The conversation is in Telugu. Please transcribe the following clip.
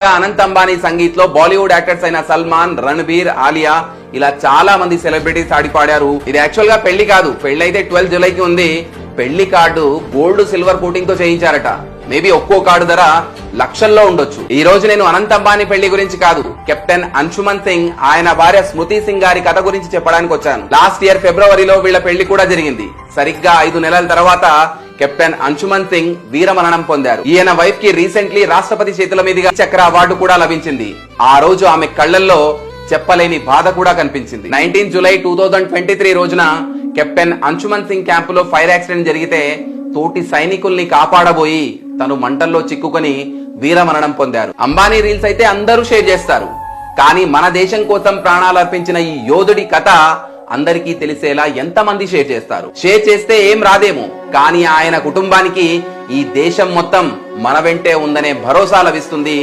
అనంత్ అంబానీ సంగీత్ లో బాలీవుడ్ యాక్టర్స్ అయిన సల్మాన్, రణబీర్, ఆలియా ఇలా చాలా మంది సెలబ్రిటీస్ ఆడిపాడారు. ఇది యాక్చువల్ గా పెళ్లి కాదు, పెళ్లి అయితే 12 జూలైకి ఉంది. పెళ్లి కార్డు గోల్డ్ సిల్వర్ కోటింగ్ తో చేయించారట. మేబీ ఒక్కో కార్డు ధర లక్షల్లో ఉండొచ్చు. ఈ రోజు నేను అనంత్ అంబానీ పెళ్లి గురించి కాదు, కెప్టెన్ అంశుమన్ సింగ్, ఆయన భార్య స్మృతి సింగ్ గారి కథ గురించి చెప్పడానికి వచ్చాను. లాస్ట్ ఇయర్ ఫిబ్రవరిలో వీళ్ళ పెళ్లి కూడా జరిగింది. సరిగ్గా 5 నెలల తర్వాత కెప్టెన్ అంశుమన్ సింగ్ వీరమరణం పొందారు. ఈయన వైఫ్ కి రీసెంట్లీ రాష్ట్రపతి చేతుల మీదుగా చక్ర అవార్డు కూడా లభించింది. ఆ రోజు ఆమె కళ్లల్లో చెప్పలేని బాధ కూడా కనిపించింది. 19 జూలై 2023 రోజున కెప్టెన్ అంశుమన్ సింగ్ క్యాంపులో ఫైర్ యాక్సిడెంట్ జరిగితే తోటి సైనికుల్ని కాపాడబోయి తను మంటల్లో చిక్కుకొని వీరమరణం పొందారు. అంబానీ రీల్స్ అయితే అందరూ షేర్ చేస్తారు, కానీ మన దేశం కోసం ప్రాణాలు అర్పించిన ఈ యోధుడి కథ అందరికీ తెలిసేలా ఎంతమంది షేర్ చేస్తారు? షేర్ చేస్తే ఏం రాదేమో, కానీ ఆయన కుటుంబానికి ఈ దేశం మొత్తం మన వెంటే ఉందనే భరోసా లభిస్తుంది